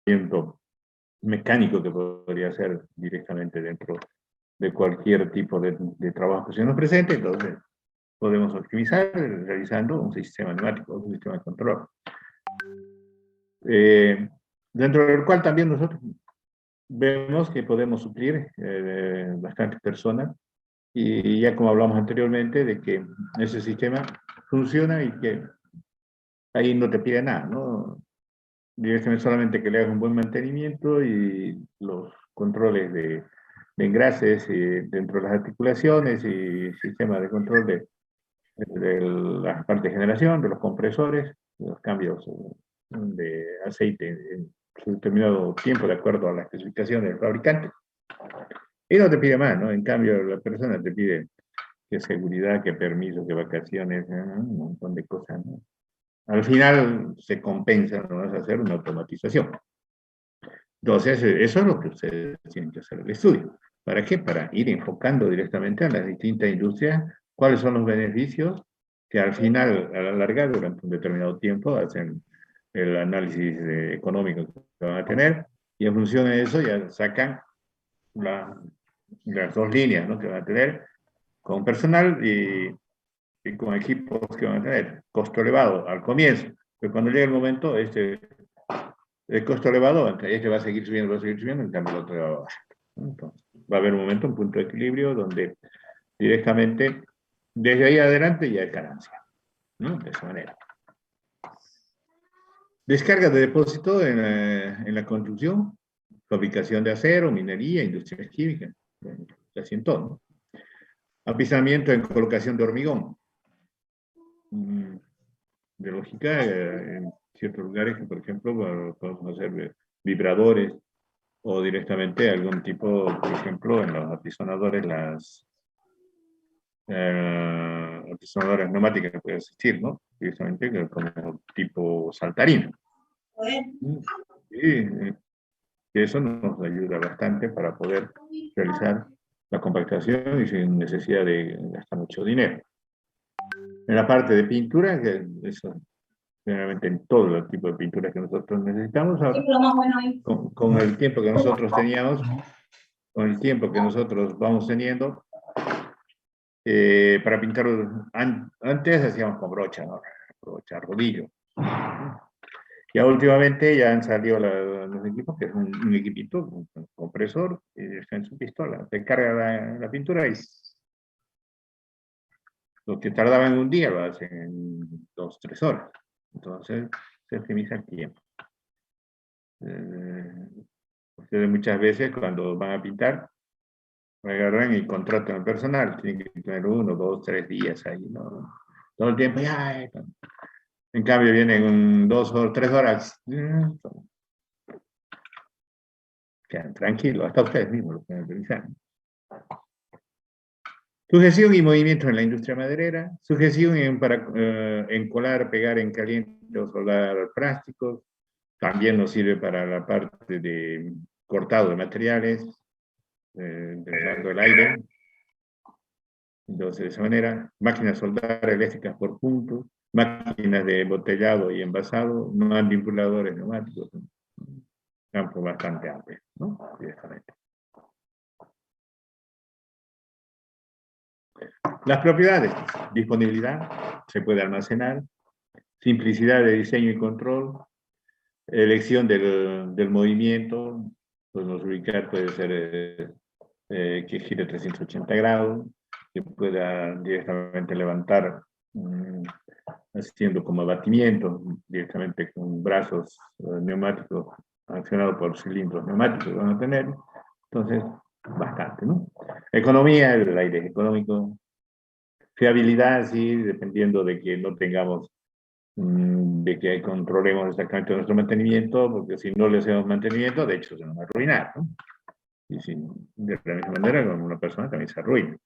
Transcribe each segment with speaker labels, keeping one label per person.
Speaker 1: movimiento mecánico que podría ser directamente dentro de cualquier tipo de trabajo que se nos presente. Entonces podemos optimizar realizando un sistema neumático, un sistema de control. Dentro del cual también nosotros vemos que podemos suplir bastantes personas, y ya como hablamos anteriormente, de que ese sistema funciona y que ahí no te pide nada, ¿no? Directamente solamente que le hagas un buen mantenimiento y los controles de engrases dentro de las articulaciones y sistema de control de la parte de generación, de los compresores, de los cambios de aceite en su determinado tiempo de acuerdo a la especificación del fabricante. Y no te pide más, ¿no? En cambio, la persona te pide que seguridad, que permiso, que vacaciones, un montón de cosas, ¿no? Al final se compensa, ¿no? Vas a hacer una automatización. Entonces, eso es lo que ustedes tienen que hacer el estudio. ¿Para qué? Para ir enfocando directamente a las distintas industrias cuáles son los beneficios que al final, a la larga, durante un determinado tiempo, hacen el análisis económico que van a tener, y en función de eso ya sacan las dos líneas, ¿no?, que van a tener con personal y con equipos que van a tener. Costo elevado al comienzo, pero cuando llegue el momento, el costo elevado, este va a seguir subiendo, en cambio el otro va a bajar. Entonces, va a haber un momento, un punto de equilibrio donde directamente, desde ahí adelante ya es ganancia, ¿no? De esa manera. Descarga de depósito en la construcción, fabricación de acero, minería, industria química, casi en todo, ¿no? Apisamiento en colocación de hormigón. De lógica, en ciertos lugares que, por ejemplo, podemos hacer vibradores o directamente algún tipo, por ejemplo, en los apisonadores, las apisonadoras neumáticas que puede existir, ¿no? Directamente como tipo saltarino. Y eso nos ayuda bastante para poder realizar la compactación y sin necesidad de gastar mucho dinero. En la parte de pintura, que eso generalmente en todo el tipo de pintura que nosotros necesitamos, con el tiempo que nosotros teníamos, con el tiempo que nosotros vamos teniendo, para pintar, antes hacíamos con brocha, ¿no? Brocha, rodillo. Ya últimamente ya han salido los equipos, que es un equipito, un compresor, está en su pistola, te carga la pintura y lo que tardaba en un día lo hacen en 2, 3 horas. Entonces se optimiza el tiempo. Ustedes muchas veces cuando van a pintar, agarran y contratan al personal, tienen que tener 1, 2, 3 días ahí, ¿no? Todo el tiempo, ya. En cambio vienen 2 o 3 horas, quedan tranquilos, hasta ustedes mismos lo pueden realizar. Sujeción y movimiento en la industria maderera, sujeción para encolar, pegar en caliente o soldar plásticos, también nos sirve para la parte de cortado de materiales, drenando el aire. Entonces, de esa manera, máquinas soldar eléctricas por puntos, máquinas de embotellado y envasado, manipuladores neumáticos, un campo bastante amplio, ¿no? Directamente. Las propiedades: disponibilidad, se puede almacenar, simplicidad de diseño y control, elección del movimiento, podemos ubicar, puede ser que gire 380 grados, que pueda directamente levantar, haciendo como abatimiento, directamente con brazos neumáticos accionados por cilindros neumáticos que van a tener. Entonces, bastante, ¿no? Economía, el aire económico. Fiabilidad, sí, dependiendo de que no tengamos, de que controlemos exactamente nuestro mantenimiento, porque si no le hacemos mantenimiento, de hecho se nos va a arruinar, ¿no? Y de la misma manera, con una persona también se arruina.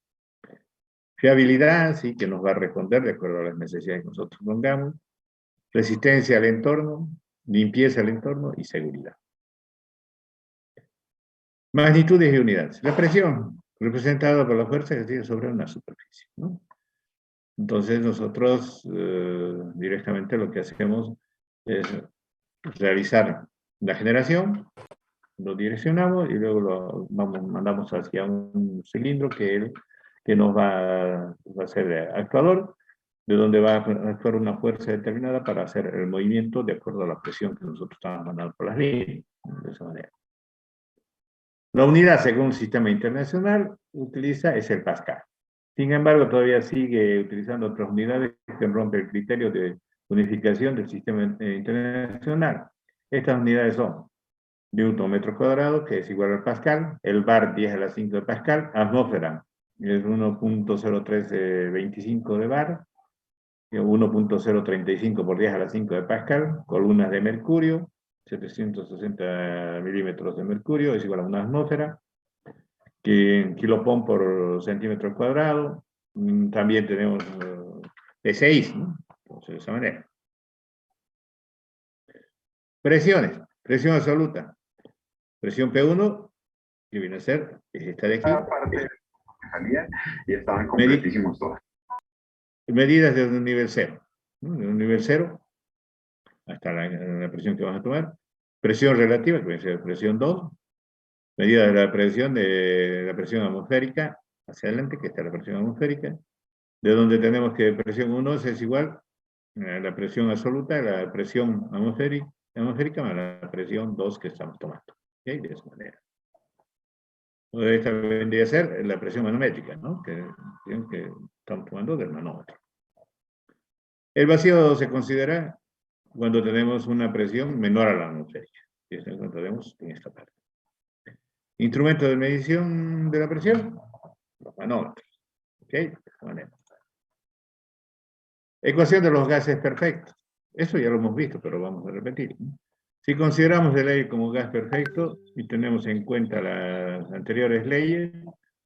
Speaker 1: Fiabilidad, sí, que nos va a responder de acuerdo a las necesidades que nosotros pongamos. Resistencia al entorno, limpieza al entorno y seguridad. Magnitudes y unidades. La presión, representada por la fuerza que tiene sobre una superficie, ¿no? Entonces nosotros directamente lo que hacemos es realizar la generación, lo direccionamos y luego mandamos hacia un cilindro que nos va a ser actuador, de donde va a actuar una fuerza determinada para hacer el movimiento de acuerdo a la presión que nosotros estamos mandando por las líneas, de esa manera. La unidad, según el sistema internacional, es el Pascal. Sin embargo, todavía sigue utilizando otras unidades que rompen el criterio de unificación del sistema internacional. Estas unidades son Newton metro cuadrado, que es igual al Pascal, el bar 10 a la 5 de Pascal, atmósfera es 1.0325 de bar, 1.035 por 10 a la 5 de Pascal, columnas de mercurio, 760 milímetros de mercurio, es igual a una atmósfera, que kilopón por centímetro cuadrado. También tenemos P6, ¿no? Entonces, de esa manera. Presiones, presión absoluta. Presión P1, que viene a ser esta de aquí.
Speaker 2: Parte salía y estaban completísimos todos.
Speaker 1: Medidas desde un nivel 0. ¿No? De un nivel 0 hasta la presión que vamos a tomar. Presión relativa, que viene a ser presión 2. Medida de la presión atmosférica hacia adelante, que está la presión atmosférica. De donde tenemos que presión 1 es igual a la presión absoluta, la presión atmosférica más la presión 2 que estamos tomando. ¿Okay? De esa manera. Esta vendría a ser la presión manométrica, ¿no? que estamos tomando del manómetro. El vacío se considera cuando tenemos una presión menor a la atmosférica. Y eso encontraremos en esta parte. Instrumento de medición de la presión, los manómetros. ¿Ok? De esta manera. Ecuación de los gases perfectos. Eso ya lo hemos visto, pero vamos a repetir. Si consideramos el aire como gas perfecto y tenemos en cuenta las anteriores leyes,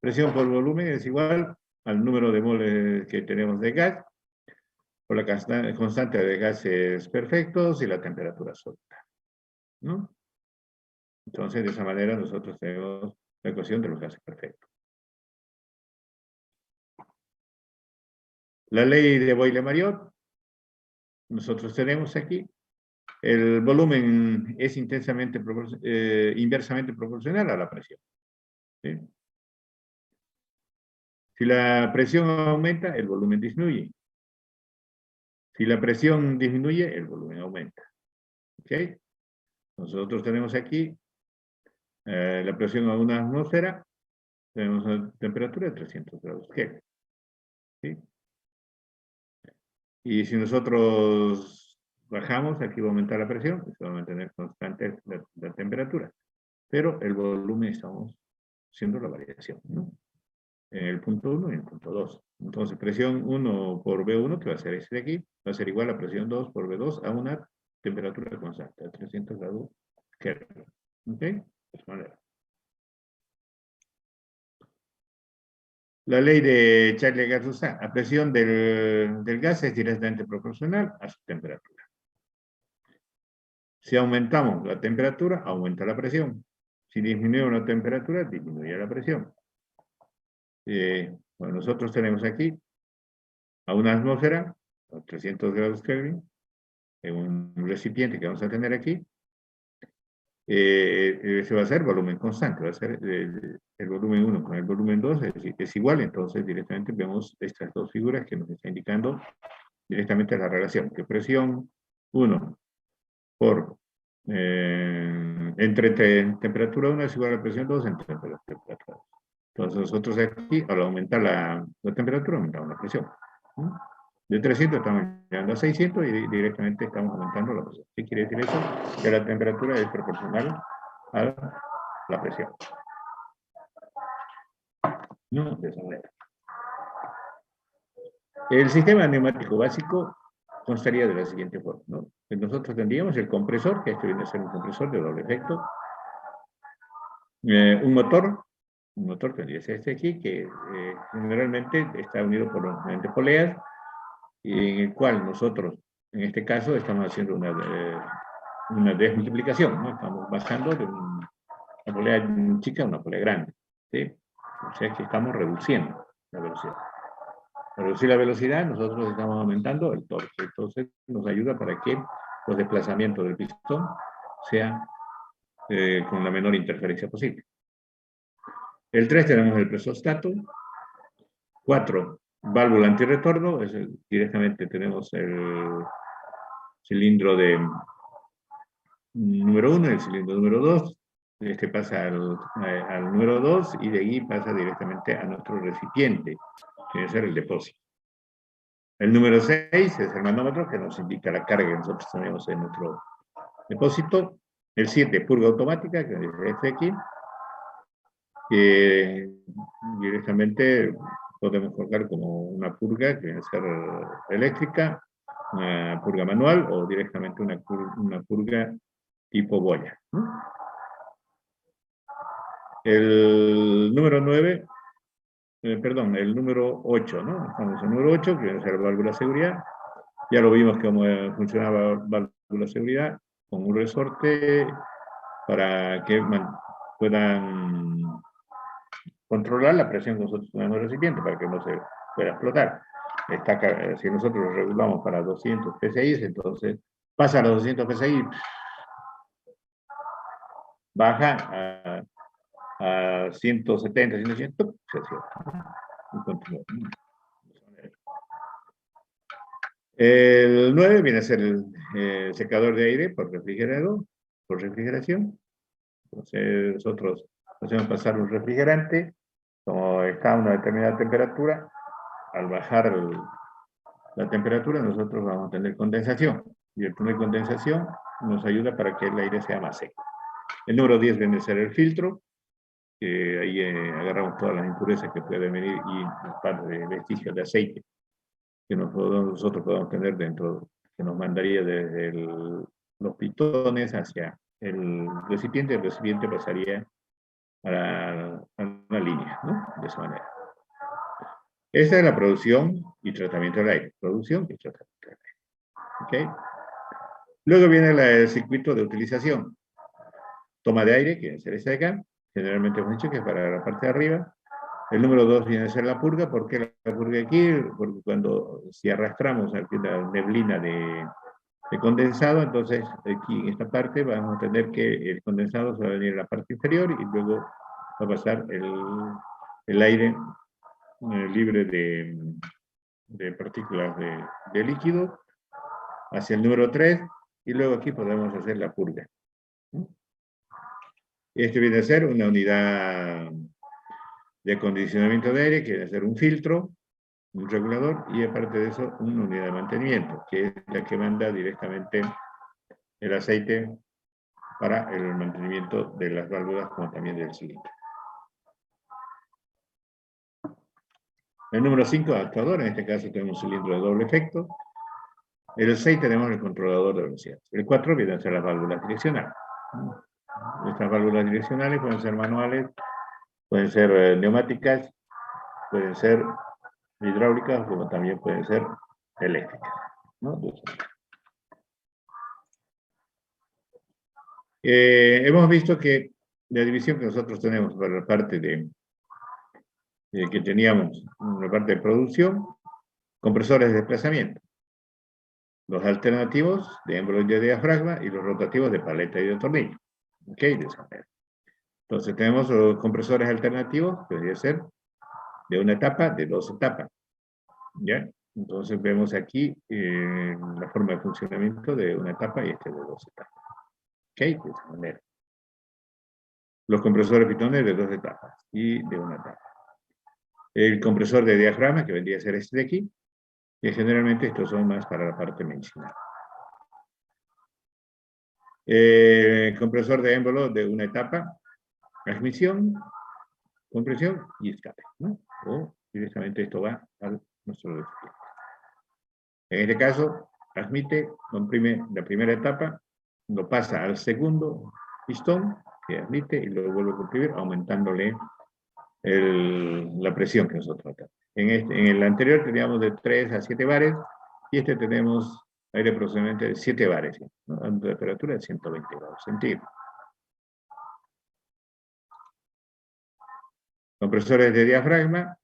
Speaker 1: presión por volumen es igual al número de moles que tenemos de gas por la constante de gases perfectos y la temperatura absoluta, ¿no? Entonces, de esa manera nosotros tenemos la ecuación de los gases perfectos. La ley de Boyle-Mariotte, nosotros tenemos aquí, el volumen es inversamente proporcional a la presión. ¿Sí? Si la presión aumenta, el volumen disminuye. Si la presión disminuye, el volumen aumenta. ¿Ok? Nosotros tenemos aquí la presión a una atmósfera, tenemos una temperatura de 300 grados Kelvin. ¿Sí? Y si nosotros bajamos, aquí va a aumentar la presión, se va a mantener constante la temperatura. Pero el volumen estamos haciendo la variación, ¿no? En el punto 1 y en el punto 2. Entonces, presión 1 por B1, que va a ser este de aquí, va a ser igual a presión 2 por B2 a una temperatura constante, a 300 grados Kelvin. ¿Ok? De esta manera. La ley de Charles-Gas-Roussin, la presión del gas es directamente proporcional a su temperatura. Si aumentamos la temperatura, aumenta la presión. Si disminuimos la temperatura, disminuye la presión. Bueno, nosotros tenemos aquí a una atmósfera, a 300 grados Kelvin, en un recipiente que vamos a tener aquí. Ese va a ser volumen constante, va a ser el volumen 1 con el volumen 2 es igual, entonces directamente vemos estas dos figuras que nos están indicando directamente la relación, que presión 1 por entre temperatura 1 es igual a presión 2 entre temperatura 2. Entonces nosotros aquí, al aumentar la temperatura, aumentamos la presión. ¿No? De 300 estamos llegando a 600 y directamente estamos aumentando la presión. ¿Qué quiere decir eso? Que la temperatura es proporcional a la presión. ¿No? De esa manera. El sistema neumático básico constaría de la siguiente forma, ¿no? Nosotros tendríamos el compresor, que esto viene a ser un compresor de doble efecto, un motor tendría que ser este aquí, que generalmente está unido por mediante poleas, y en el cual nosotros, en este caso, estamos haciendo una desmultiplicación, ¿no? Estamos bajando de una polea chica a una polea grande, ¿sí? O sea que estamos reduciendo la velocidad. Al reducir la velocidad, nosotros estamos aumentando el torque. Entonces, nos ayuda para que los desplazamientos del pistón sean con la menor interferencia posible. El 3 tenemos el presostato. 4, válvula antirretorno. Directamente tenemos el cilindro de número 1, el cilindro número 2. Este pasa al número 2 y de ahí pasa directamente a nuestro recipiente, que debe ser el depósito. El número 6 es el manómetro, que nos indica la carga que nosotros tenemos en nuestro depósito. El 7, purga automática, que es este aquí, que directamente podemos colocar como una purga, que debe ser eléctrica, una purga manual o directamente una purga tipo boya, ¿no? El número 9, perdón, el número 8, ¿no? Estamos en el número 8, que debe ser válvula de seguridad. Ya lo vimos cómo funcionaba válvula de seguridad, con un resorte para que puedan controlar la presión que nosotros tenemos en el recipiente, para que no se pueda explotar. Si nosotros lo regulamos para 200 PSI, entonces pasa a los 200 PSI, baja a 170, 180, se cierra. Y continúa. El 9 viene a ser el secador de aire por refrigeración. Entonces nosotros hacemos pasar un refrigerante, como está a una determinada temperatura, al bajar la temperatura nosotros vamos a tener condensación. Y el tener condensación nos ayuda para que el aire sea más seco. El número 10 viene a ser el filtro, que ahí agarramos todas las impurezas que pueden venir y un par de vestigios de aceite que nosotros podemos tener dentro, que nos mandaría desde los pitones hacia el recipiente pasaría a una línea, ¿no? De esa manera. Esta es la producción y tratamiento del aire. Producción y tratamiento del aire. ¿Ok? Luego viene el circuito de utilización. Toma de aire, que debe ser esta de acá. Generalmente hemos dicho que es para la parte de arriba. El número 2 viene a ser la purga. ¿Por qué la purga aquí? Porque si arrastramos aquí la neblina de condensado, entonces aquí en esta parte vamos a tener que el condensado se va a venir a la parte inferior y luego va a pasar el aire libre de partículas de líquido hacia el número 3 y luego aquí podemos hacer la purga. Este viene a ser una unidad de acondicionamiento de aire, que viene a ser un filtro, un regulador, y aparte de eso, una unidad de mantenimiento, que es la que manda directamente el aceite para el mantenimiento de las válvulas, como también del cilindro. El número 5, actuador, en este caso tenemos un cilindro de doble efecto. El 6 tenemos el controlador de velocidad. El 4 viene a ser las válvulas direccionales. Estas válvulas direccionales pueden ser manuales, pueden ser neumáticas, pueden ser hidráulicas, como también pueden ser eléctricas, ¿no? Hemos visto que la división que nosotros tenemos para la parte que teníamos, la parte de producción, compresores de desplazamiento, los alternativos de émbolo y de diafragma y los rotativos de paleta y de tornillo. ¿Ok? De esa manera. Entonces tenemos los compresores alternativos, que debe ser de una etapa, de 2 etapas. ¿Ya? Entonces vemos aquí la forma de funcionamiento de una etapa y este de 2 etapas. ¿Ok? De esa manera. Los compresores pitones de 2 etapas y de una etapa. El compresor de diafragma, que vendría a ser este de aquí, que generalmente estos son más para la parte medicinal. Compresor de émbolo de una etapa, admisión, compresión y escape, ¿no? O directamente esto va a nuestro recipiente. En este caso, admite, comprime la primera etapa, lo pasa al segundo pistón, que admite y lo vuelve a comprimir, aumentándole la presión que nosotros acá. En el anterior teníamos de 3 a 7 bares, y este tenemos aire aproximadamente de 7 bares, ¿no? A una temperatura de 120 grados centígrados. Compresores de diafragma,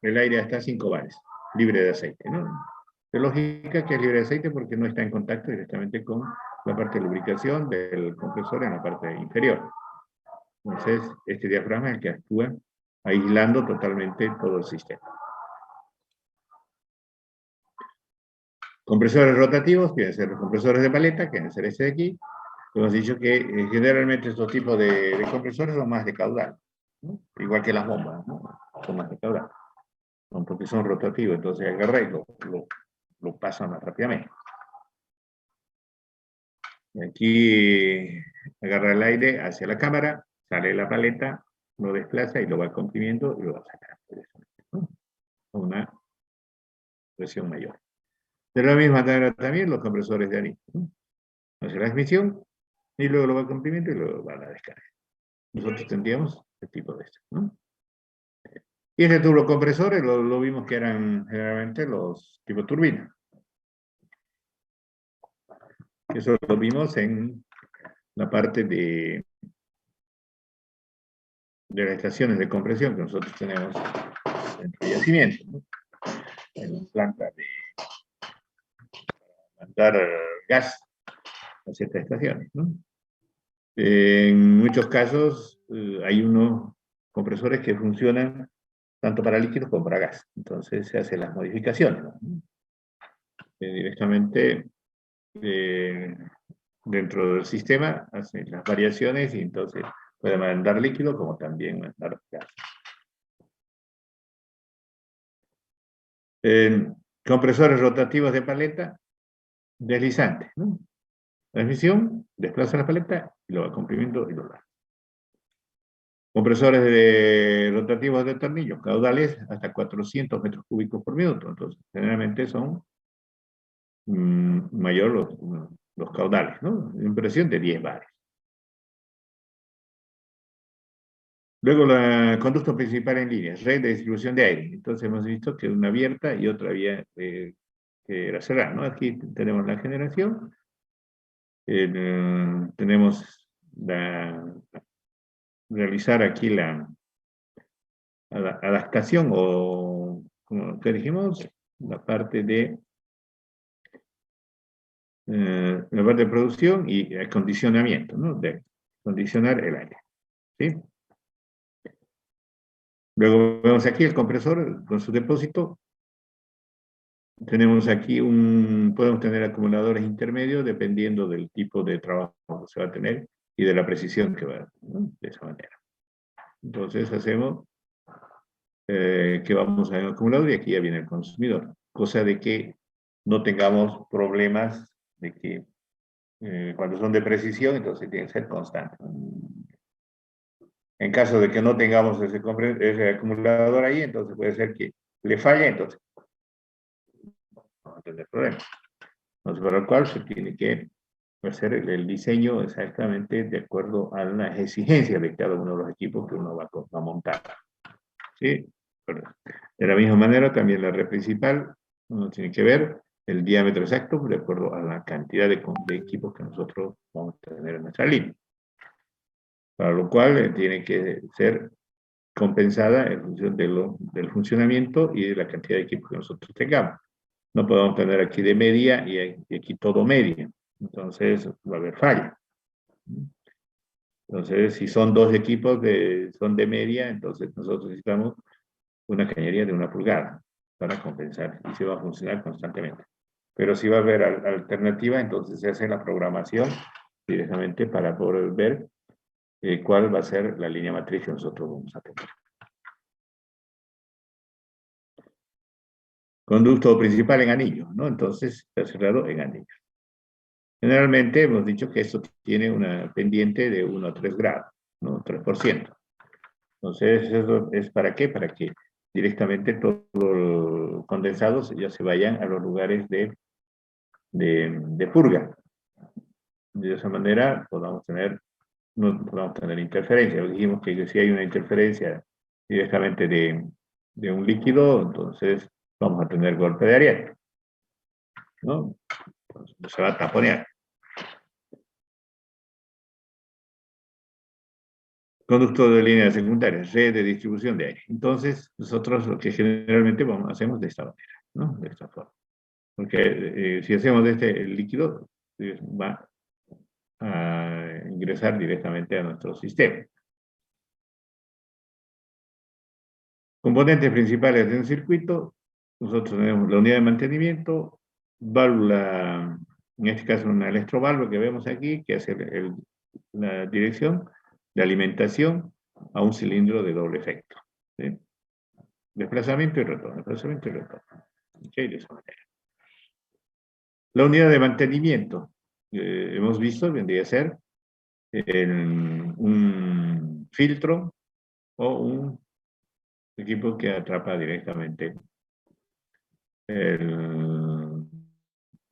Speaker 1: el aire hasta 5 bares, libre de aceite, ¿no? De lógica que es libre de aceite porque no está en contacto directamente con la parte de lubricación del compresor en la parte inferior. Entonces, este diafragma es el que actúa aislando totalmente todo el sistema. Compresores rotativos, quieren ser los compresores de paleta, quieren ser este de aquí. Hemos dicho que generalmente estos tipos de compresores son más de caudal, ¿no? Igual que las bombas, ¿no? Son más de caudal, porque son rotativos, entonces agarra y lo pasan más rápidamente. Aquí agarra el aire hacia la cámara, sale la paleta, lo desplaza y lo va comprimiendo y lo va sacando, ¿no? A una presión mayor. De la misma manera también los compresores de anillo, ¿no? Hace la admisión y luego lo va comprimiendo y luego va a la descarga. Nosotros tendríamos este tipo de esto, ¿no? Y este turbocompresores lo vimos que eran generalmente los tipo turbina. Eso lo vimos en la parte de las estaciones de compresión que nosotros tenemos en el yacimiento, ¿no? En la planta de mandar gas a ciertas estaciones, ¿no? En muchos casos hay unos compresores que funcionan tanto para líquidos como para gas. Entonces se hacen las modificaciones, ¿no? Directamente dentro del sistema hacen las variaciones y entonces puede mandar líquido como también mandar gas. Compresores rotativos de paleta deslizantes, ¿no? Transmisión, desplaza la paleta y lo va comprimiendo y lo va. Compresores rotativos de tornillos, caudales hasta 400 metros cúbicos por minuto. Entonces, generalmente son mayor los caudales, ¿no? Impresión de 10 bares. Luego, el conducto principal en línea, red de distribución de aire. Entonces, hemos visto que una abierta y otra vía que era cerrada, ¿no? Aquí tenemos la generación. Tenemos realizar aquí la adaptación o, como que dijimos, la parte de producción y acondicionamiento, ¿no? De condicionar el aire, ¿sí? Luego vemos aquí el compresor con su depósito. Tenemos aquí podemos tener acumuladores intermedios dependiendo del tipo de trabajo que se va a tener y de la precisión que va a tener, ¿no? De esa manera. Entonces hacemos que vamos a un acumulador y aquí ya viene el consumidor. Cosa de que no tengamos problemas de que cuando son de precisión, entonces tienen que ser constantes. En caso de que no tengamos ese acumulador ahí, entonces puede ser que le falle, entonces no va a tener problema. Entonces, para lo cual se tiene que hacer el diseño exactamente de acuerdo a las exigencias de cada uno de los equipos que uno va a montar. ¿Sí? De la misma manera, también la red principal, uno tiene que ver el diámetro exacto de acuerdo a la cantidad de equipos que nosotros vamos a tener en nuestra línea. Para lo cual tiene que ser compensada en función del funcionamiento y de la cantidad de equipos que nosotros tengamos. No podemos tener aquí de media y aquí todo media. Entonces va a haber falla. Entonces, si son dos equipos son de media, entonces nosotros necesitamos una cañería de 1 pulgada para compensar y se va a funcionar constantemente. Pero si va a haber alternativa, entonces se hace la programación directamente para poder ver cuál va a ser la línea matriz que nosotros vamos a tener. Conducto principal en anillo, ¿no? Entonces está cerrado en anillo. Generalmente hemos dicho que esto tiene una pendiente de 1 a 3 grados, ¿no? 3%. Entonces, ¿eso es para qué? Para que directamente todos los condensados ya se vayan a los lugares de purga. De esa manera no podamos tener interferencia. Dijimos que si hay una interferencia directamente de un líquido, entonces vamos a tener golpe de ariete, ¿no? Entonces, se va a taponear. Conducto de línea secundaria, red de distribución de aire. Entonces, nosotros lo que generalmente hacemos de esta manera, ¿no? De esta forma. Porque si hacemos el líquido, va a ingresar directamente a nuestro sistema. Componentes principales de un circuito, nosotros tenemos la unidad de mantenimiento, válvula, en este caso una electroválvula que vemos aquí, que hace la dirección de alimentación a un cilindro de doble efecto. ¿Sí? Desplazamiento y retorno, desplazamiento y retorno. Okay, de esa manera. La unidad de mantenimiento, hemos visto, vendría a ser un filtro o un equipo que atrapa directamente el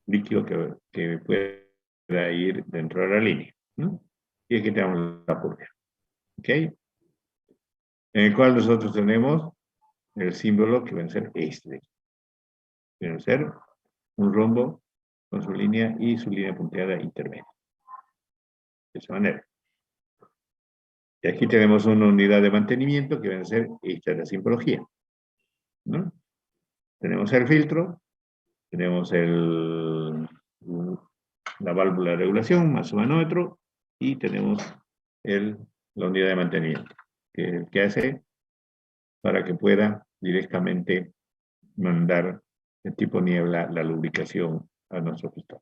Speaker 1: líquido que pueda ir dentro de la línea. ¿No? Y aquí tenemos la purga. ¿Ok? En el cual nosotros tenemos el símbolo que va a ser este. Va a ser un rombo con su línea y su línea punteada intermedia. De esa manera. Y aquí tenemos una unidad de mantenimiento que va a ser esta es la simbología. ¿No? Tenemos el filtro, tenemos la válvula de regulación, más o manómetro, y tenemos la unidad de mantenimiento, que hace para que pueda directamente mandar el tipo niebla, la lubricación a nuestro pistón.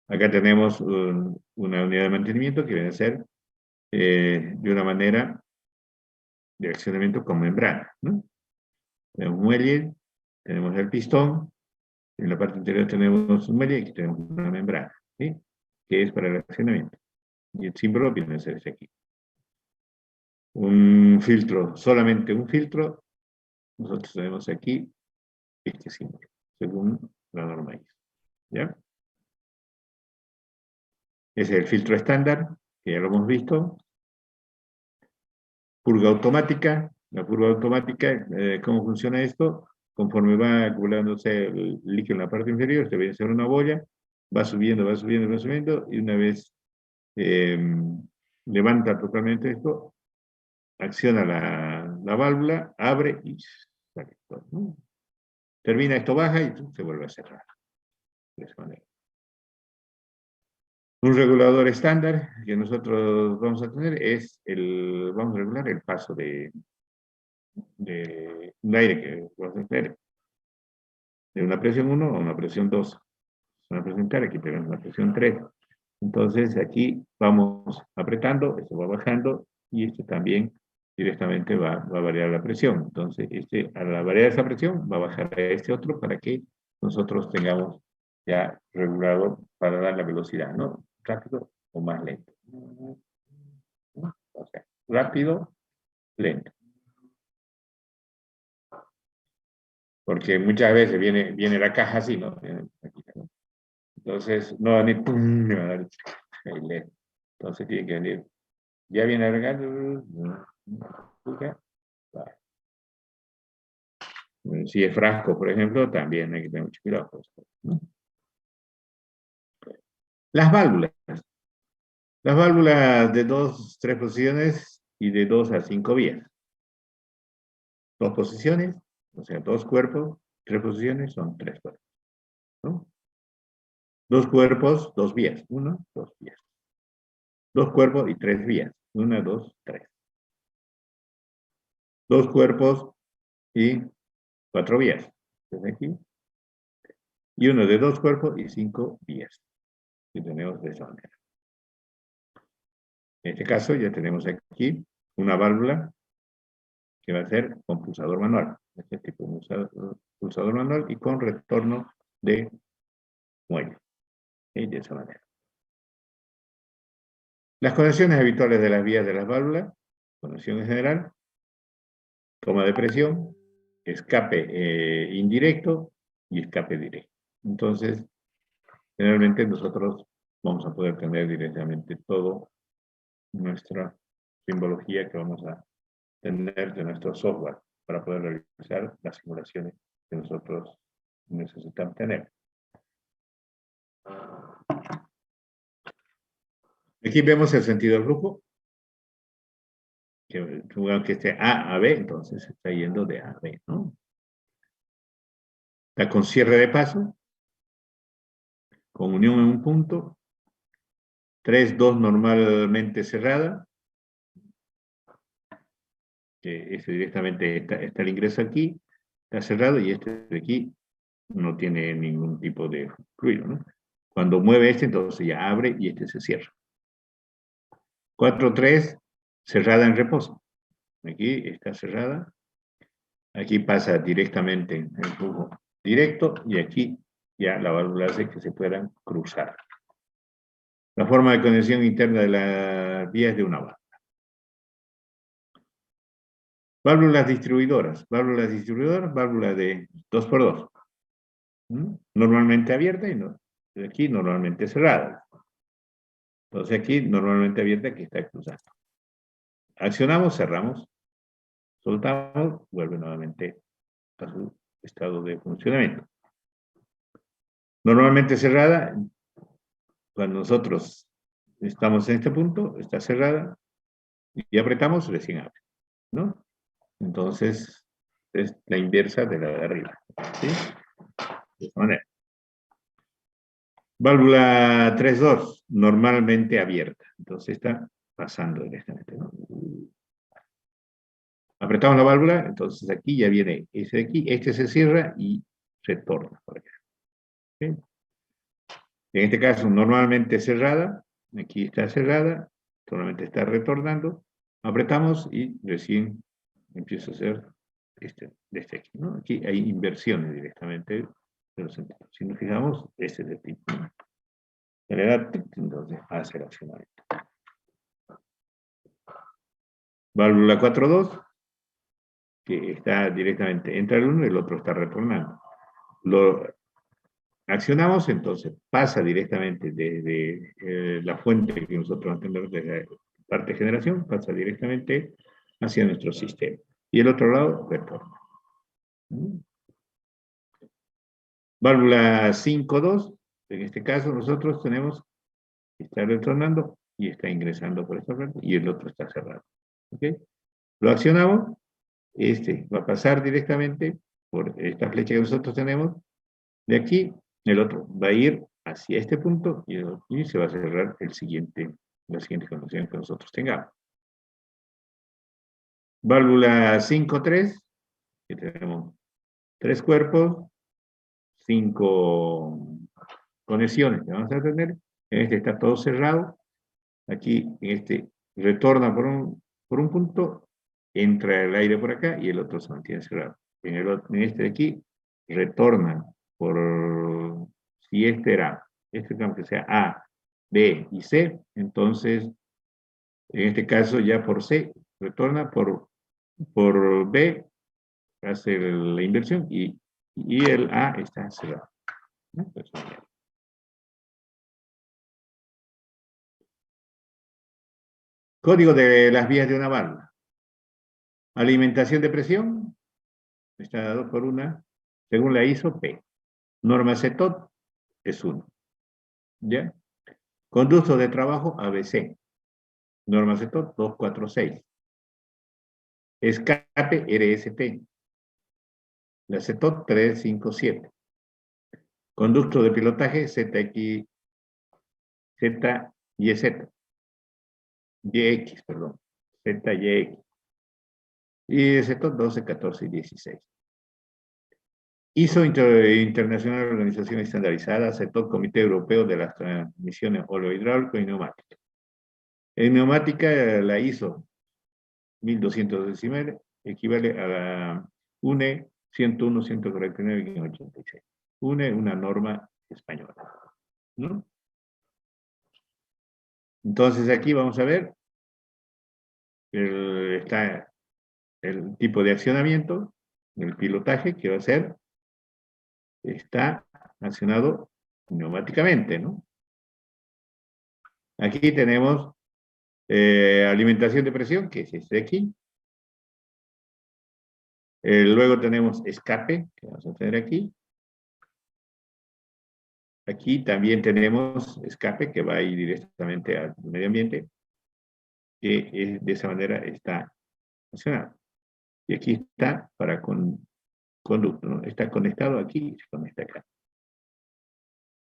Speaker 1: Acá tenemos una unidad de mantenimiento que viene a ser de una manera de accionamiento con membrana, ¿no? Tenemos un muelle, tenemos el pistón, en la parte interior tenemos un muelle y aquí tenemos una membrana, ¿sí? Que es para el accionamiento. Y el símbolo viene a ser ese aquí. Un filtro, solamente un filtro, nosotros tenemos aquí este símbolo, según la norma ISO. ¿Ya? Ese es el filtro estándar, que ya lo hemos visto. Purga automática. La purga automática, ¿cómo funciona esto? Conforme va acumulándose el líquido en la parte inferior, se va a hacer una boya, va subiendo, va subiendo, va subiendo, y una vez levanta totalmente esto, acciona la válvula, abre y sale todo, ¿no? Termina esto, baja y se vuelve a cerrar. De esa manera. Un regulador estándar que nosotros vamos a tener es vamos a regular el paso de aire que vamos a tener de una presión 1 a una presión 2. Una presión 3, aquí tenemos una presión 3. Entonces aquí vamos apretando, esto va bajando y esto también directamente va a variar la presión. Entonces al variar esa presión va a bajar a este otro para que nosotros tengamos ya regulado para dar la velocidad, ¿no? Rápido o más lento. O sea, rápido, lento. Porque muchas veces viene la caja así, ¿no? Entonces, no va a venir, ¡pum! Me va a dar lento. Entonces tiene que venir, ya viene agregando, si es frasco, por ejemplo, también hay que tener mucho cuidado. ¿No? Las válvulas. Las válvulas de 2, 3 posiciones y de 2 a 5 vías. 2 posiciones, o sea, 2 cuerpos, 3 posiciones son 3 cuerpos. ¿No? 2 cuerpos, 2 vías. 1, 2 vías. 2 cuerpos y 3 vías. 1, 2, 3. 2 cuerpos y 4 vías. Desde aquí. Y uno de 2 cuerpos y 5 vías. Y tenemos de esa manera. En este caso ya tenemos aquí una válvula que va a ser con pulsador manual. Este tipo de pulsador manual y con retorno de muelle. Y de esa manera. Las conexiones habituales de las vías de las válvulas, conexión en general, toma de presión, escape indirecto y escape directo. Entonces, generalmente nosotros vamos a poder tener directamente todo nuestra simbología que vamos a tener de nuestro software para poder realizar las simulaciones que nosotros necesitamos tener. Aquí vemos el sentido del flujo. Que supongamos que esté A a B, entonces se está yendo de A a B, ¿no? Está con cierre de paso, con unión en un punto, 3, 2 normalmente cerrada, que este directamente está el ingreso aquí, está cerrado, y este de aquí no tiene ningún tipo de ruido, ¿no? Cuando mueve este, entonces ya abre y este se cierra. 4, 3, cerrada en reposo. Aquí está cerrada. Aquí pasa directamente el flujo directo, y aquí ya la válvula hace que se puedan cruzar. La forma de conexión interna de la vía es de una válvula. Válvulas distribuidoras, válvula de 2x2. Normalmente abierta, y aquí normalmente cerrada. Entonces aquí normalmente abierta, que está cruzada. Accionamos, cerramos, soltamos, vuelve nuevamente a su estado de funcionamiento. Normalmente cerrada, cuando nosotros estamos en este punto, está cerrada, y apretamos, recién abre, ¿no? Entonces, es la inversa de la de arriba, ¿sí? De esta manera. Válvula 3.2, normalmente abierta. Entonces está pasando directamente, ¿no? Apretamos la válvula, entonces aquí ya viene ese de aquí, este se cierra y retorna por acá. ¿Sí? En este caso, normalmente cerrada, aquí está cerrada, normalmente está retornando, apretamos y recién empieza a hacer de este aquí, ¿no? Aquí hay inversiones directamente de los sentidos. Si nos fijamos, este es el tipo, ¿no? Le da, entonces hace el accionamiento. Válvula 4.2, que está directamente entre el uno y el otro está retornando. Lo accionamos, entonces pasa directamente desde la fuente que nosotros entendemos desde la parte de generación, pasa directamente hacia nuestro sistema. Y el otro lado retorna. Válvula 5.2, en este caso nosotros tenemos que está retornando y está ingresando por esta parte, y el otro está cerrado. ¿Okay? Lo accionamos, este va a pasar directamente por esta flecha que nosotros tenemos, de aquí, el otro va a ir hacia este punto, y se va a cerrar la siguiente conexión que nosotros tengamos. Válvula 5.3, que tenemos 3 cuerpos, 5 conexiones que vamos a tener. En este está todo cerrado. Aquí, en este, retorna por un punto, entra el aire por acá, y el otro se mantiene cerrado. En este de aquí, retorna por, si este era, aunque sea A, B y C, entonces, en este caso ya por C, retorna por B, hace la inversión, y el A está cerrado, ¿no? Código de las vías de una válvula. Alimentación de presión, está dado por una, según la ISO, P. Norma CETOT es 1. ¿Ya? Conducto de trabajo ABC. Norma CETOT 246. Escape RST. La CETOT 357. Conducto de pilotaje ZYZ. YX, perdón. ZYX. Y CETOT 12, 14 y 16. ISO Internacional Organización Estandarizada, CETOT Comité Europeo de las Transmisiones Óleo-Hidráulico y Neumática. En neumática, la ISO 1219 equivale a la UNE 101, 149 y 86. UNE, una norma española, ¿no? Entonces aquí vamos a ver, está el tipo de accionamiento, el pilotaje que va a ser, está accionado neumáticamente, ¿no? Aquí tenemos alimentación de presión, que es este de aquí. Luego tenemos escape, que vamos a tener aquí. Aquí también tenemos escape, que va a ir directamente al medio ambiente, que de esa manera está funcionando. Y aquí está para conducto, ¿no? Está conectado aquí y se conecta acá.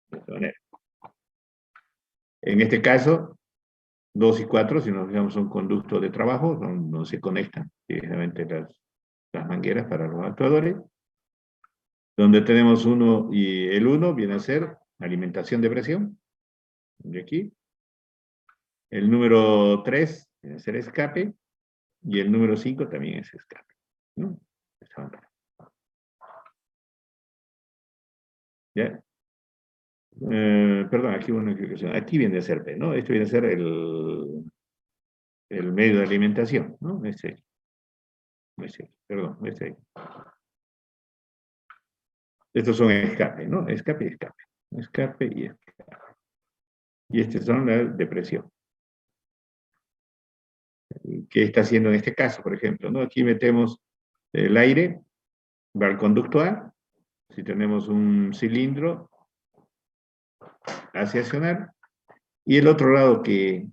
Speaker 1: De esta manera. En este caso, 2 y 4, si nos fijamos, son conductos de trabajo, no se conectan directamente las mangueras para los actuadores. Donde tenemos 1 y el 1 viene a ser alimentación de presión, de aquí. El número 3 viene a ser escape, y el número 5 también es escape, ¿no? ¿Ya? Perdón, aquí una equivocación. Aquí viene a ser P, ¿no? Esto viene a ser el medio de alimentación, ¿no? Perdón, estos son escape, ¿no? Escape y escape. Escape y escape. Y estos son la depresión. ¿Qué está haciendo en este caso, por ejemplo? ¿No? Aquí metemos el aire, va al conducto A. Si tenemos un cilindro, hace accionar. Y el otro lado que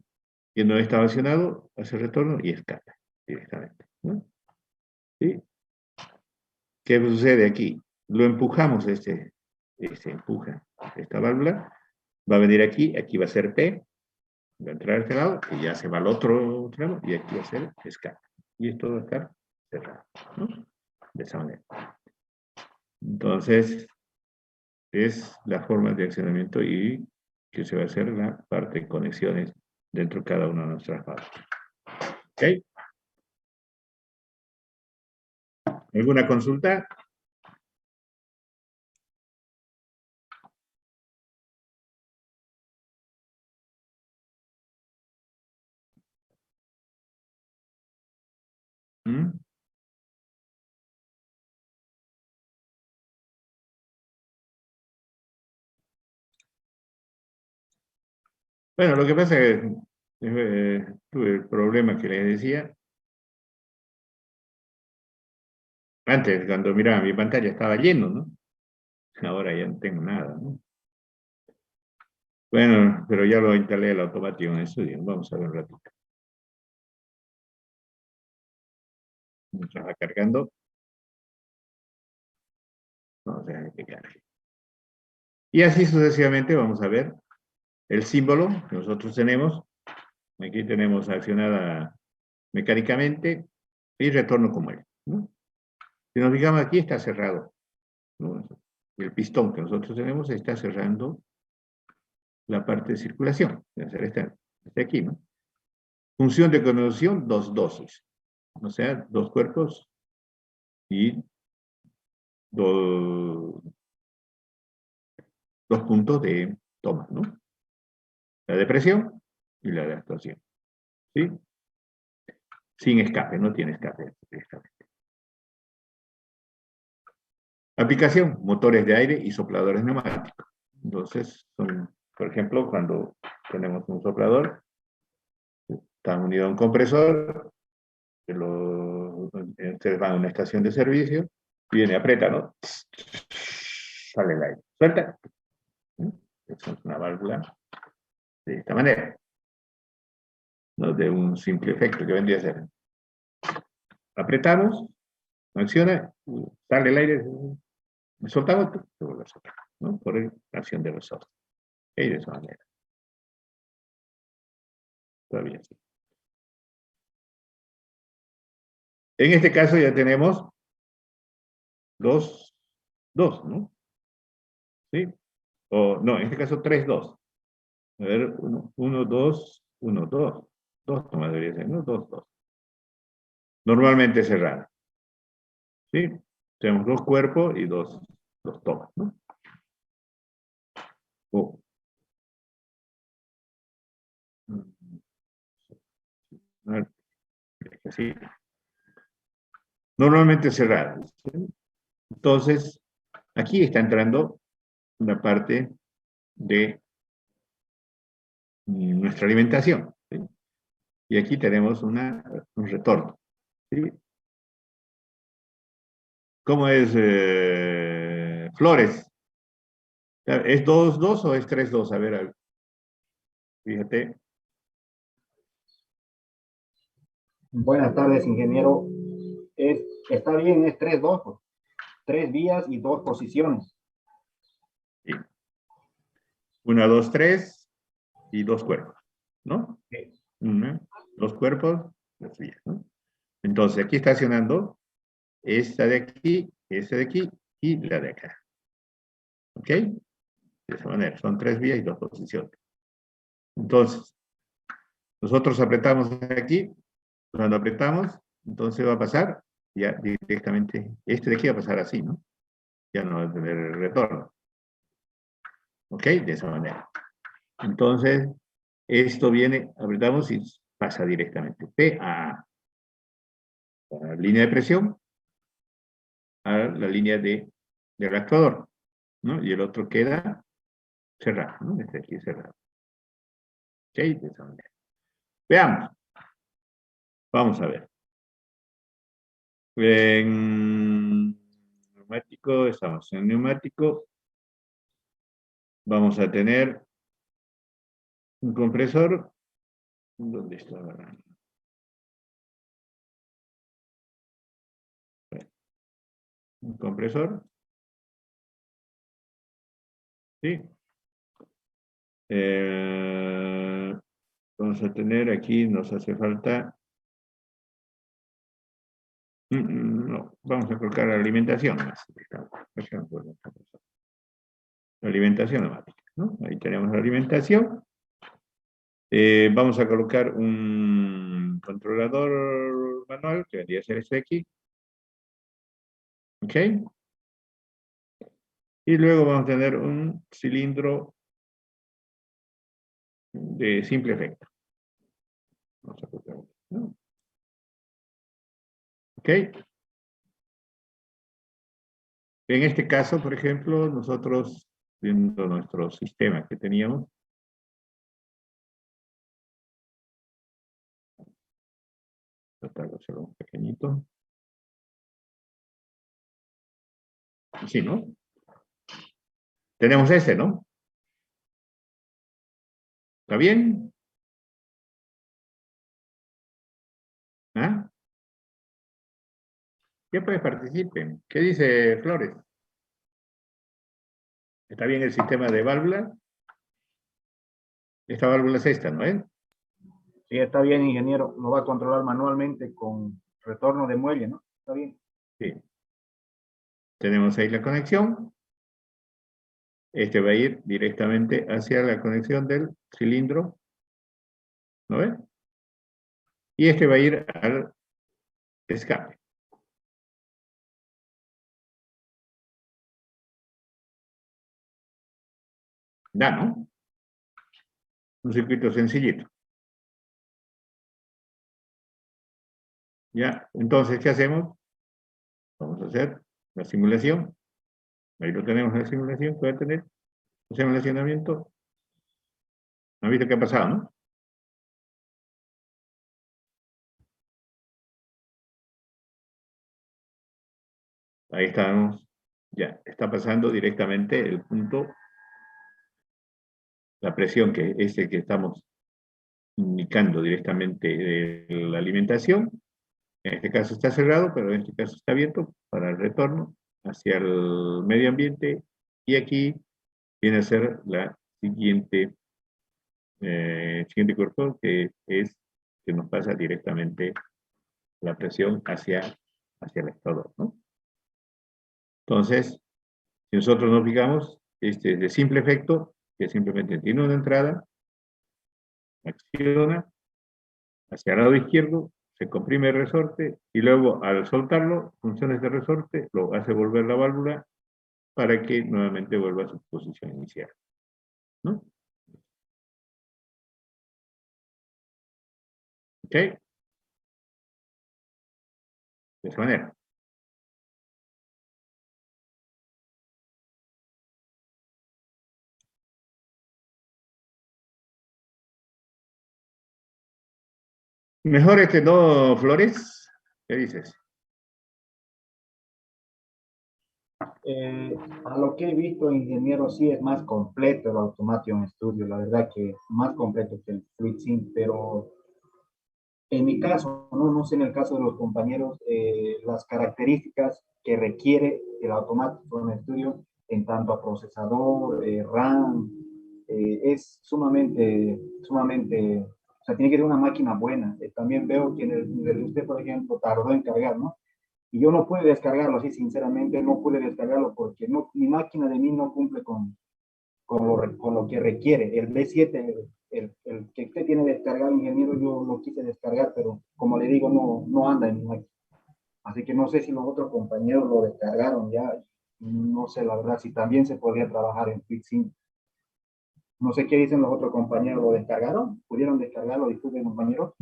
Speaker 1: no está accionado, hace retorno y escapa directamente, ¿no? ¿Sí? ¿Qué sucede aquí? Lo empujamos, empuja esta válvula, va a venir aquí, aquí va a ser P, va a entrar a este lado, y ya se va al otro lado, y aquí va a ser escape. Y esto va a estar cerrado, ¿no? De esa manera. Entonces, es la forma de accionamiento y que se va a hacer la parte de conexiones dentro de cada una de nuestras fábricas. ¿Ok? ¿Alguna consulta? ¿Mm? Bueno, lo que pasa es que tuve el problema que les decía. Antes, cuando miraba mi pantalla, estaba lleno, ¿no? Ahora ya no tengo nada, ¿no? Bueno, pero ya lo instalé el automático en estudio. Vamos a ver un ratito. Mientras va cargando. Vamos a ver que cargue. Y así sucesivamente vamos a ver el símbolo que nosotros tenemos. Aquí tenemos accionada mecánicamente y retorno como él, ¿no? Si nos fijamos aquí, está cerrado, ¿no? El pistón que nosotros tenemos está cerrando la parte de circulación. Este aquí, ¿no? Función de conducción, 2 dosis. O sea, 2 cuerpos y 2 puntos de toma, ¿no? La de presión y la de actuación. ¿Sí? Sin escape, no tiene escape. Aplicación, motores de aire y sopladores neumáticos. Entonces, son, por ejemplo, cuando tenemos un soplador, está unido a un compresor, ustedes van a una estación de servicio, y viene, aprieta, ¿no? Sale el aire. Suelta. Es una válvula de esta manera, ¿no? De un simple efecto que vendría a ser. Apretamos, acciona, sale el aire, soltamos, se vuelve a soltar, ¿no? Por la acción de resorte. Y de esa manera. Todavía sí. En este caso ya tenemos dos, ¿no? ¿Sí? O no, en este caso 3, 2. A ver, 1, 2, 1, 2. 2 nomás debería ser, ¿no? 2, 2. Normalmente cerrada. ¿Sí? Tenemos 2 cuerpos y 2 tomas, ¿no? Oh. Sí. Normalmente cerrada. ¿Sí? Entonces, aquí está entrando una parte de nuestra alimentación. ¿Sí? Y aquí tenemos un retorno. ¿Sí? ¿Cómo es Flores? ¿Es 2, 2 o es 3, 2? A ver, fíjate.
Speaker 3: Buenas tardes, ingeniero. Está bien, es 3-2, pues. 3 vías y 2 posiciones.
Speaker 1: Sí. 1, 2, 3. y dos cuerpos, ¿no? Dos cuerpos, las vías, ¿no? Entonces, aquí está accionando esta de aquí y la de acá. ¿Ok? De esa manera, son tres vías y dos posiciones. Entonces, nosotros apretamos aquí, cuando apretamos, entonces va a pasar ya directamente, este de aquí va a pasar así, ¿no? Ya no va a tener el retorno. ¿Ok? De esa manera. Entonces, esto viene, apretamos y pasa directamente. P a la línea de presión, a la línea del actuador, ¿no? Y el otro queda cerrado, ¿no? Este aquí cerrado. ¿Ok? De esa manera. Veamos. Vamos a ver. En neumático, estamos en neumático. Vamos a tener un compresor. ¿Dónde está? Un compresor. ¿Sí? Vamos a tener aquí, nos hace falta. No, vamos a colocar la alimentación más. La alimentación neumática, ¿no? Ahí tenemos la alimentación. Vamos a colocar un controlador manual, que vendría a ser este aquí. ¿Ok? Y luego vamos a tener un cilindro de simple efecto. Vamos a colocar, ¿no? ¿Ok? En este caso, por ejemplo, nosotros, viendo nuestro sistema que teníamos, tratar de hacerlo un pequeñito. Sí, ¿no? Tenemos ese, ¿no? ¿Está bien? ¿Ah? ¿Qué pues participen? ¿Qué dice Flores? ¿Está bien el sistema de válvula? Esta válvula es esta, ¿no es?
Speaker 3: Sí, está bien, ingeniero. Lo va a controlar manualmente con retorno de muelle, ¿no? Está bien.
Speaker 1: Sí. Tenemos ahí la conexión. Este va a ir directamente hacia la conexión del cilindro. ¿No ves? Y este va a ir al escape. Ya, ¿no? Un circuito sencillito. Ya, entonces, ¿qué hacemos? Vamos a hacer la simulación. Ahí lo tenemos la simulación, puede tener. Hacemos el accionamiento. ¿Han visto qué ha pasado, no? Ahí estamos. Ya, está pasando directamente el punto, la presión que es el que estamos indicando directamente de la alimentación. En este caso está cerrado, pero en este caso está abierto para el retorno hacia el medio ambiente. Y aquí viene a ser la siguiente, siguiente cuerpo, que es que nos pasa directamente la presión hacia el extractor, ¿no? Entonces, si nosotros nos fijamos, este es de simple efecto, que simplemente tiene una entrada, acciona hacia el lado izquierdo, se comprime el resorte y luego al soltarlo, funciona este resorte, lo hace volver la válvula para que nuevamente vuelva a su posición inicial, ¿no? ¿Ok? De esa manera. Mejor este no, Flores. ¿Qué dices?
Speaker 3: A lo que he visto, ingeniero, sí es más completo el Automation Studio. La verdad que es más completo que el FluidSync, pero en mi caso, no sé en el caso de los compañeros, las características que requiere el Automation Studio en tanto a procesador, RAM, es sumamente, o sea, tiene que ser una máquina buena. También veo que en el de usted, por ejemplo, tardó en cargar, ¿no? Y yo no pude descargarlo, así sinceramente no pude descargarlo porque no, mi máquina de mí no cumple con lo que requiere. El B7, el que usted tiene descargado, ingeniero, yo lo quise descargar, pero como le digo, no anda en mi máquina. Así que no sé si los otros compañeros lo descargaron ya. No sé la verdad si también se podría trabajar en FreeSync. No sé qué dicen los otros compañeros, ¿lo descargaron? ¿Pudieron descargarlo? Disculpen, compañeros.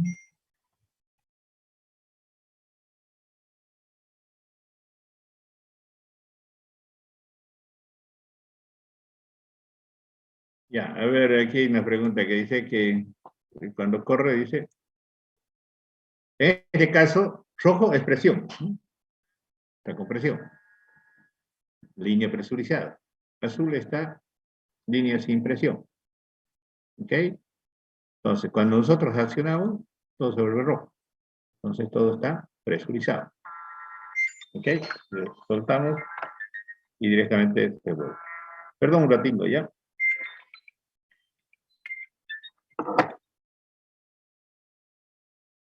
Speaker 1: Ya, a ver, aquí hay una pregunta que dice que cuando corre, dice, en este caso, rojo es presión, ¿no? Está con presión, línea presurizada. Azul está línea sin presión, ¿ok? Entonces, cuando nosotros accionamos, todo se vuelve rojo. Entonces, todo está presurizado, ¿ok? Lo soltamos y directamente se vuelve. Perdón un ratito, ¿ya?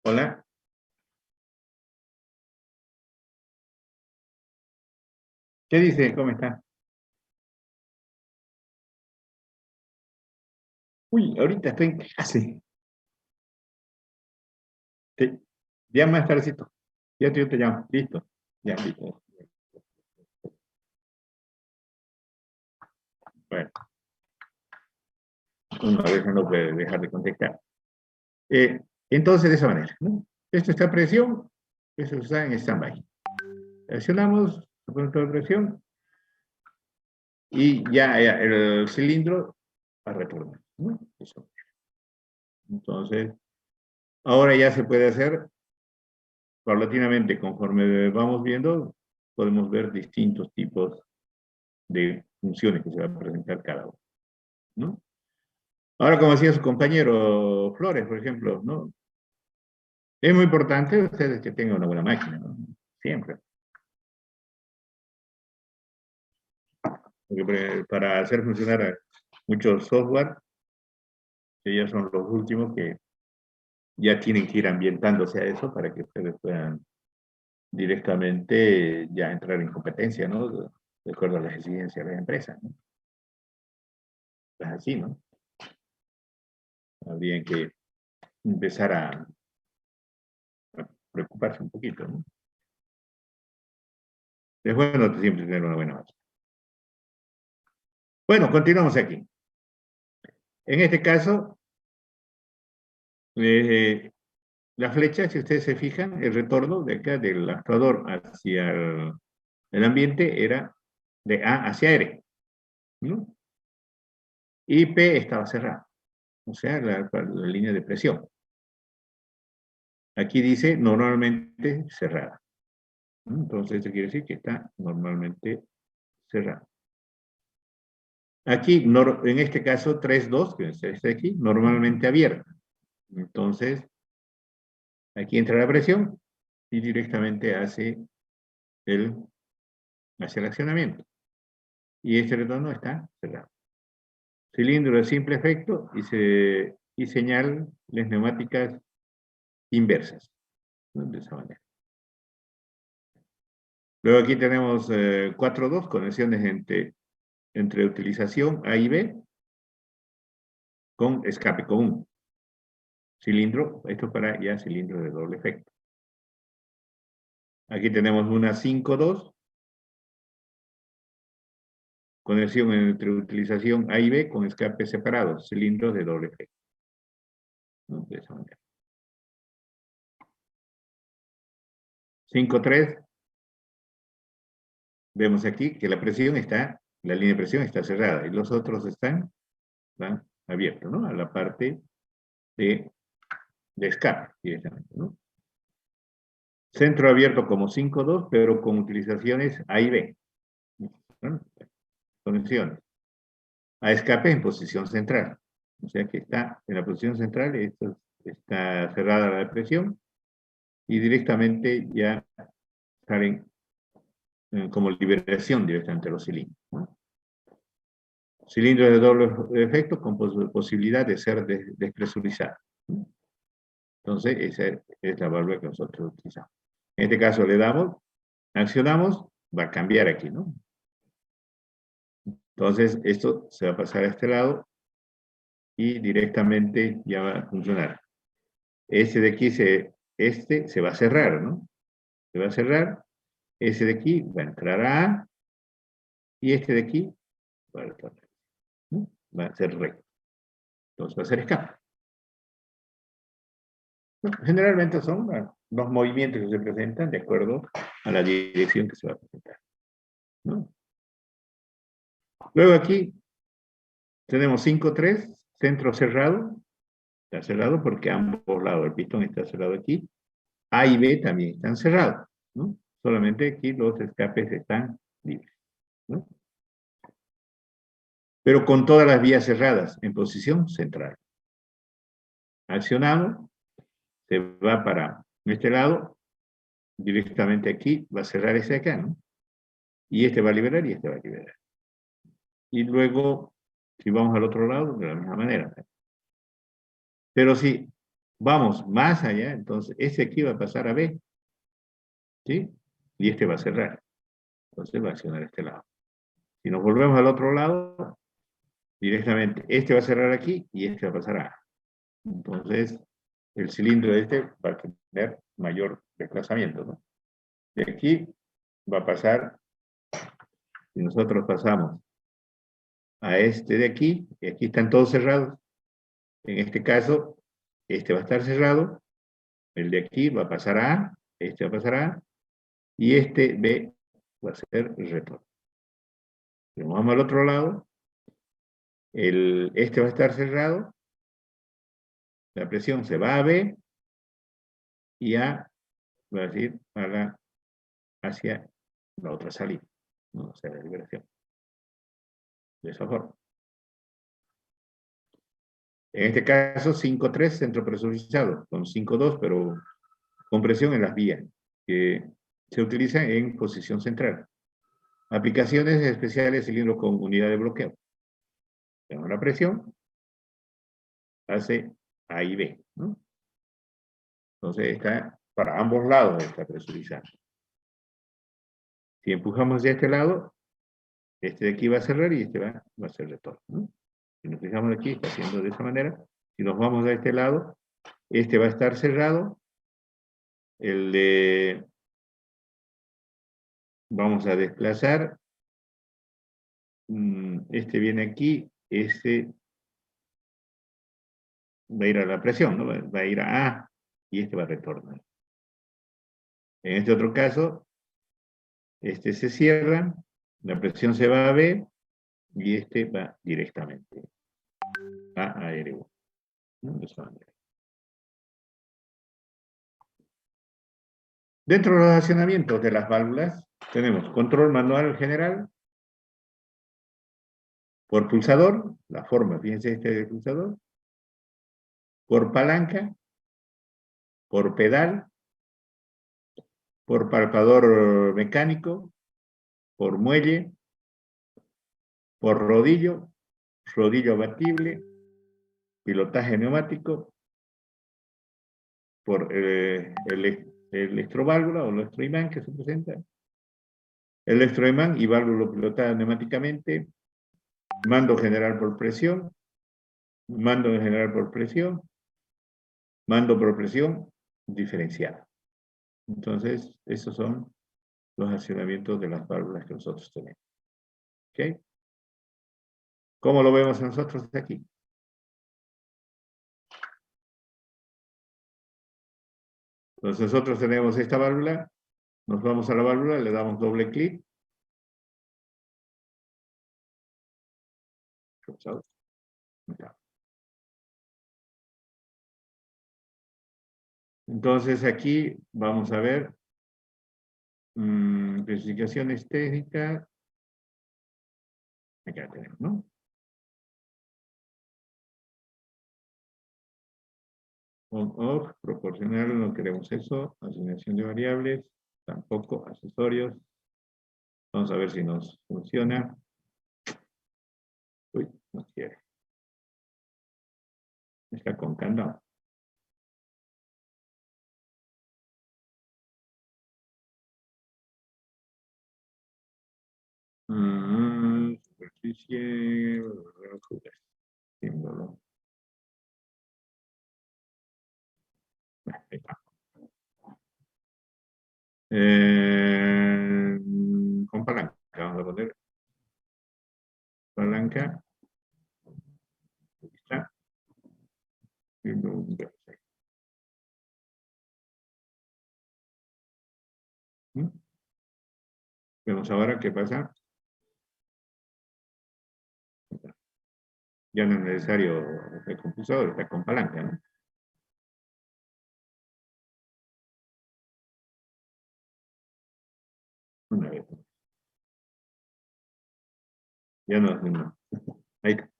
Speaker 1: Hola. ¿Qué dice? ¿Cómo está? Uy, ahorita estoy en clase. Sí. Ya más tardecito. Ya yo te llamo. Listo. Ya, listo. Bueno, una vez no puede dejar de contestar. Entonces, de esa manera, ¿no? Esto está a presión, eso está en stand-by. Presionamos, punto de presión, y ya el cilindro va a retornar, ¿no? Eso. Entonces, ahora ya se puede hacer paulatinamente, conforme vamos viendo, podemos ver distintos tipos de funciones que se va a presentar cada uno, ¿no? Ahora, como decía su compañero Flores, por ejemplo, ¿no? Es muy importante ustedes que tengan una buena máquina, ¿no? Siempre. Porque para hacer funcionar muchos software, que ya son los últimos que ya tienen que ir ambientándose a eso para que ustedes puedan directamente ya entrar en competencia, ¿no? De acuerdo a las exigencias de la empresa, ¿no? Es así, ¿no? Habría que empezar a preocuparse un poquito, ¿no? Es bueno siempre tener una buena máquina. Bueno, continuamos aquí. En este caso, la flecha, si ustedes se fijan, el retorno de acá del actuador hacia el ambiente era de A hacia R, ¿no? Y P estaba cerrada, o sea, la línea de presión. Aquí dice normalmente cerrada, ¿no? Entonces, eso quiere decir que está normalmente cerrada. Aquí, en este caso, 3.2, que está aquí, normalmente abierta. Entonces, aquí entra la presión y directamente hacia el accionamiento. Y este retorno está cerrado. Cilindro de simple efecto y señal las neumáticas inversas, ¿no? De esa manera. Luego aquí tenemos 4.2, conexiones entre utilización A y B con escape común. Cilindro, esto para ya cilindro de doble efecto. Aquí tenemos una 5.2, conexión entre utilización A y B con escape separados, cilindros de doble efecto, ¿no? De esa manera. 5.3, vemos aquí que la línea de presión está cerrada y los otros están abiertos, ¿no? A la parte de escape directamente, ¿no? Centro abierto como 5.2, pero con utilizaciones A y B, ¿no? Conexiones. A escape en posición central. O sea que está en la posición central, esto está cerrada la presión y directamente ya salen como liberación directamente los cilindros, ¿no? cilindro de doble efecto con posibilidad de ser despresurizado. Entonces, esa es la válvula que nosotros utilizamos. En este caso le damos, accionamos, va a cambiar aquí, ¿no? Entonces, esto se va a pasar a este lado y directamente ya va a funcionar. Este de aquí, este se va a cerrar, ¿no? Se va a cerrar. Ese de aquí va a entrar a A y este de aquí va a retornar, ¿no? Va a ser recto. Entonces va a ser escape. Bueno, generalmente son los movimientos que se presentan de acuerdo a la dirección que se va a presentar, ¿no? Luego aquí tenemos 5-3, centro cerrado. Está cerrado porque ambos lados del pistón está cerrado aquí. A y B también están cerrados, ¿no? Solamente aquí los escapes están libres, ¿no? Pero con todas las vías cerradas en posición central. Accionamos, se va para este lado, directamente aquí, va a cerrar ese acá, ¿no? Y este va a liberar y este va a liberar. Y luego, si vamos al otro lado, de la misma manera. Pero si vamos más allá, entonces este aquí va a pasar a B, ¿sí? Y este va a cerrar. Entonces va a accionar este lado. Si nos volvemos al otro lado, directamente este va a cerrar aquí y este va a pasar a A. Entonces, el cilindro de este va a tener mayor desplazamiento, ¿no? De aquí va a pasar, si nosotros pasamos a este de aquí, y aquí están todos cerrados, en este caso, este va a estar cerrado, el de aquí va a pasar a A, este va a pasar a A, y este B va a ser el retorno. Si nos vamos al otro lado, este va a estar cerrado, la presión se va a B, y A va a ir hacia la otra salida, ¿no? Hacia la liberación. De esa forma. En este caso, 5-3, centro presurizado, con 5-2, pero con presión en las vías, que se utiliza en posición central. Aplicaciones especiales, cilindro con unidad de bloqueo. Tenemos la presión, hace A y B, ¿no? Entonces está para ambos lados está presurizado. Si empujamos de este lado, este de aquí va a cerrar y este va a hacer retorno, ¿no? Si nos fijamos aquí, está haciendo de esta manera. Si nos vamos a este lado, este va a estar cerrado. El de... Vamos a desplazar. Este viene aquí, este va a ir a la presión, ¿no? Va a ir a A y este va a retornar. En este otro caso, este se cierra, la presión se va a B y este va directamente a aéreo, ¿no? De esa manera. Dentro de los accionamientos de las válvulas, tenemos control manual general, por pulsador, la forma, fíjense este de pulsador, por palanca, por pedal, por palpador mecánico, por muelle, por rodillo abatible, pilotaje neumático, por el electroválvula o electroimán que se presenta, electroimán y válvula pilotada neumáticamente, mando general por presión, mando general por presión, mando por presión diferenciada. Entonces, esos son los accionamientos de las válvulas que nosotros tenemos. ¿Ok? ¿Cómo lo vemos nosotros aquí? Entonces nosotros tenemos esta válvula, nos vamos a la válvula, le damos doble clic. Entonces aquí vamos a ver especificaciones técnicas. Acá tenemos, ¿no? On-off, proporcional, no queremos eso. Asignación de variables, tampoco. Accesorios. Vamos a ver si nos funciona. Uy, no quiere. Está con candado. Superficie, símbolo. Ahí está. Con palanca, vamos a poner palanca. Aquí está. Vemos ahora qué pasa. Ya no es necesario el compulsador, está con palanca, ¿no? Una vez. Ya no. Ahí está.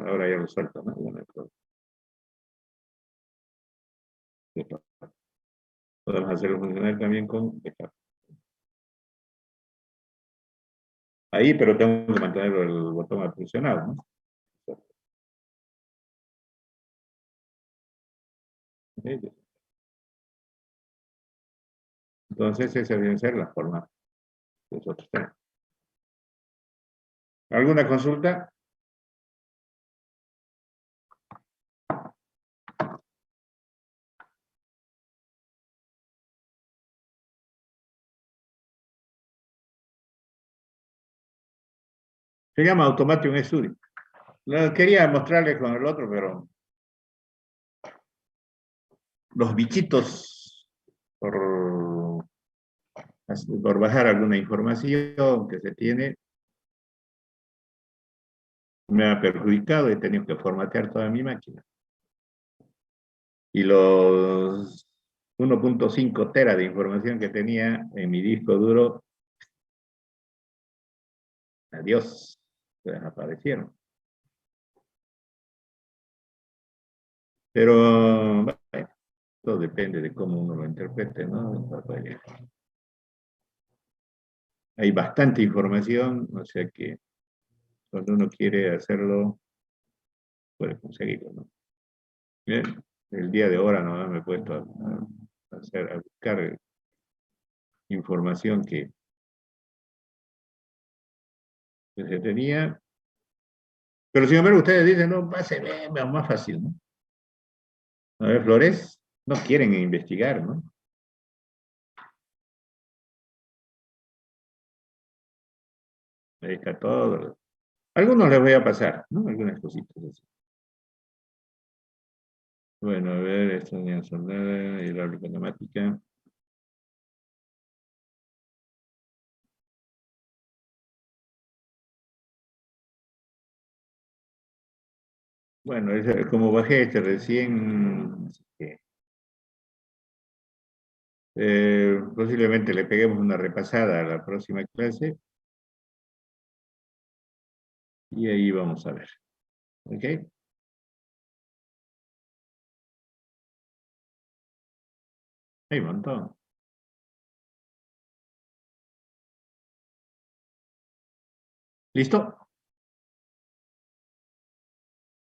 Speaker 1: Ahora ya lo suelto, ¿no? Ya no hay problema. Podemos hacerlo funcionar también con backup. Ahí, pero tengo que mantener el botón presionado, ¿no? Entonces, esa debe ser la forma de nosotros tenemos. ¿Alguna consulta? Se llama Automation Studio. Quería mostrarles con el otro, pero los bichitos por bajar alguna información que se tiene me ha perjudicado, he tenido que formatear toda mi máquina. Y los 1.5 tera de información que tenía en mi disco duro, adiós, se desaparecieron. Pero bueno, todo depende de cómo uno lo interprete, ¿no? Hay bastante información, o sea que cuando uno quiere hacerlo, puede conseguirlo, ¿no? Bien, el día de ahora no me he puesto a buscar información que se tenía. Pero sin embargo, ustedes dicen, no, va a ser más fácil, ¿no? A ver, Flores, no quieren investigar, ¿no? Ahí está todo. Algunos les voy a pasar, ¿no? Algunas cositas así. Bueno, a ver, esta unidad soldada, hidráulica neumática. Bueno, como bajé este recién, posiblemente le peguemos una repasada a la próxima clase. Y ahí vamos a ver. ¿Ok? Hay un montón. ¿Listo?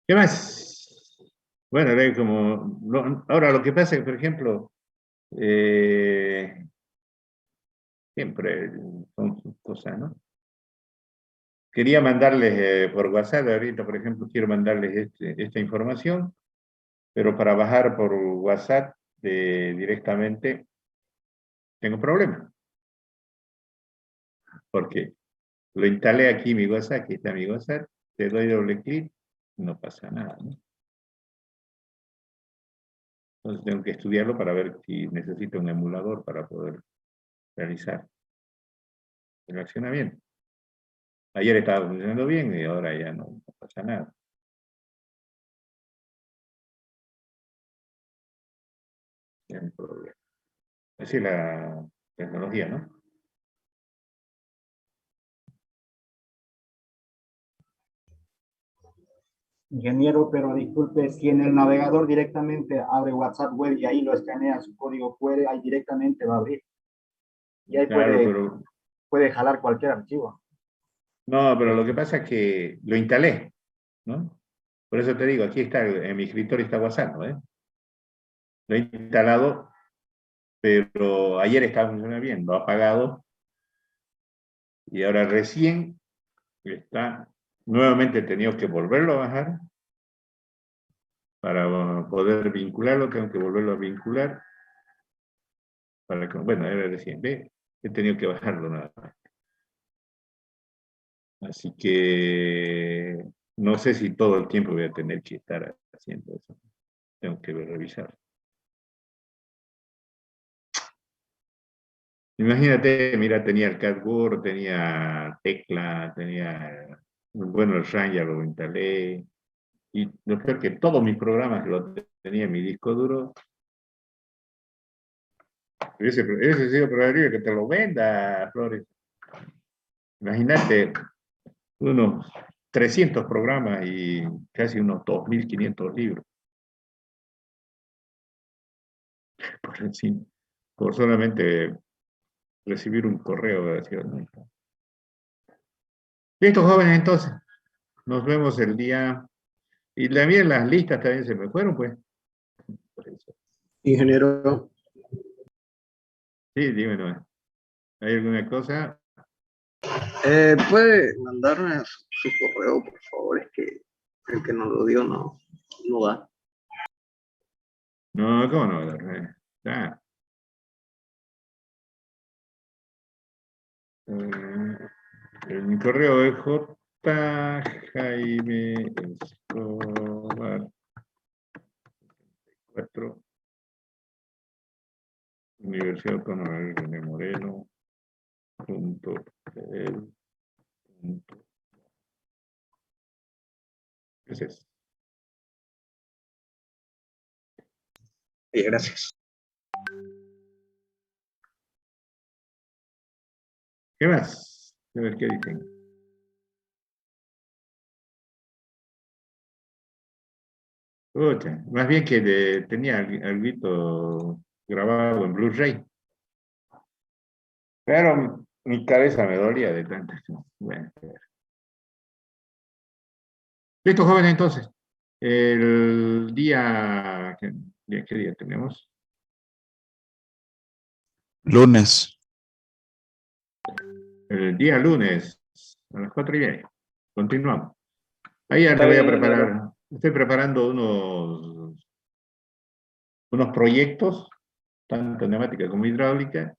Speaker 1: ¿Qué más? Bueno, ahora lo que pasa es que, por ejemplo, siempre son sus cosas, ¿no? Quería mandarles por WhatsApp, ahorita, por ejemplo, quiero mandarles esta información, pero para bajar por WhatsApp directamente tengo problemas, porque lo instalé aquí mi WhatsApp, aquí está mi WhatsApp, te doy doble clic, no pasa nada, ¿no? Entonces tengo que estudiarlo para ver si necesito un emulador para poder realizar el accionamiento. Ayer estaba funcionando bien y ahora ya no pasa nada. Ya no hay problema. Así es la tecnología, ¿no?
Speaker 3: Ingeniero, pero disculpe, si en el navegador directamente abre WhatsApp web y ahí lo escanea su código QR, ahí directamente va a abrir. Y ahí
Speaker 1: Claro, pero
Speaker 3: puede jalar cualquier archivo.
Speaker 1: No, pero lo que pasa es que lo instalé, ¿no? Por eso te digo, aquí está, en mi escritorio está WhatsApp, ¿no? Lo he instalado, pero ayer estaba funcionando bien, lo he apagado y ahora recién está, nuevamente he tenido que volverlo a bajar para poder vincularlo, tengo que volverlo a vincular para que, bueno, era recién, ve, he tenido que bajarlo nada más. Así que no sé si todo el tiempo voy a tener que estar haciendo eso. Tengo que revisar. Imagínate, mira, tenía el CatWord, tenía Tecla, tenía, bueno, el RAN ya lo instalé. Y lo peor que todos mis programas que lo tenía en mi disco duro, hubiese sido preferible que te lo venda, Flores. Imagínate, unos 300 programas y casi unos 2.500 libros. Por, sí, por solamente recibir un correo de acción. Listo, jóvenes, entonces. Nos vemos el día. Y también las listas también se me fueron, pues. Por eso.
Speaker 4: Ingeniero,
Speaker 1: Sí, dime, ¿no? ¿Hay alguna cosa?
Speaker 4: ¿puede mandarme su correo, por favor? Es que el que nos lo dio no da.
Speaker 1: No, ¿cómo no? Ah, mi correo es J. Jaime Escobar 4, Universidad Autónoma de Moreno. Punto, punto. Ese es.
Speaker 4: Gracias.
Speaker 1: ¿Qué más? A ver qué dicen. Ocha, más bien que tenía algo grabado en Blu-ray. Pero mi cabeza me dolía de tantas cosas. Bueno, listo, jóvenes, entonces. El día, ¿qué día tenemos?
Speaker 5: Lunes.
Speaker 1: El día lunes, a las 4:30. Continuamos. Ahí ya te
Speaker 3: Está
Speaker 1: voy a
Speaker 3: bien, ingeniero.
Speaker 1: preparar. Estoy preparando unos proyectos, tanto en neumática como hidráulica,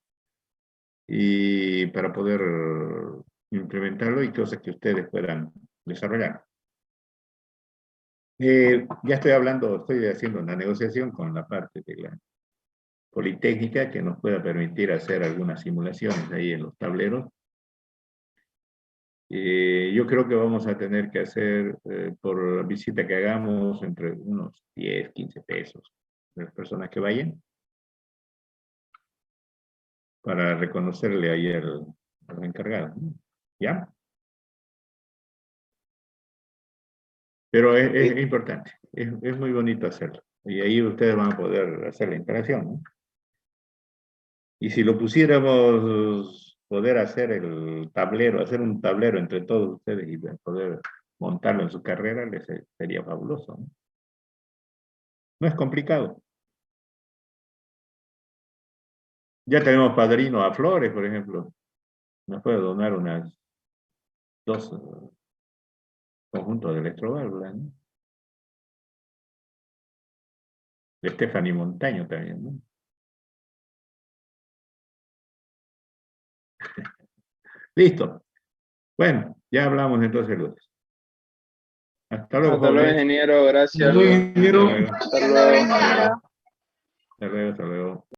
Speaker 1: y para poder implementarlo y cosas que ustedes puedan desarrollar. Ya estoy haciendo una negociación con la parte de la Politécnica que nos pueda permitir hacer algunas simulaciones ahí en los tableros. Yo creo que vamos a tener que hacer, por visita que hagamos, entre unos 10, 15 pesos de las personas que vayan, para reconocerle ahí al encargado, ¿no? ¿Ya? Pero es importante, es muy bonito hacerlo. Y ahí ustedes van a poder hacer la interacción, ¿no? Y si lo pusiéramos, poder hacer el tablero, hacer un tablero entre todos ustedes y poder montarlo en su carrera, sería fabuloso, ¿no? No es complicado. Ya tenemos padrino a Flores, por ejemplo. Nos puede donar unas 2 conjuntos de electroválvulas, ¿no? De Stephanie Montaño también, ¿no? Listo. Bueno, ya hablamos entonces lunes. Hasta luego,
Speaker 6: Hasta luego,
Speaker 1: jóvenes.
Speaker 6: ingeniero. Gracias.
Speaker 1: Hasta luego.
Speaker 6: Hasta luego.
Speaker 1: Hasta luego. Hasta luego.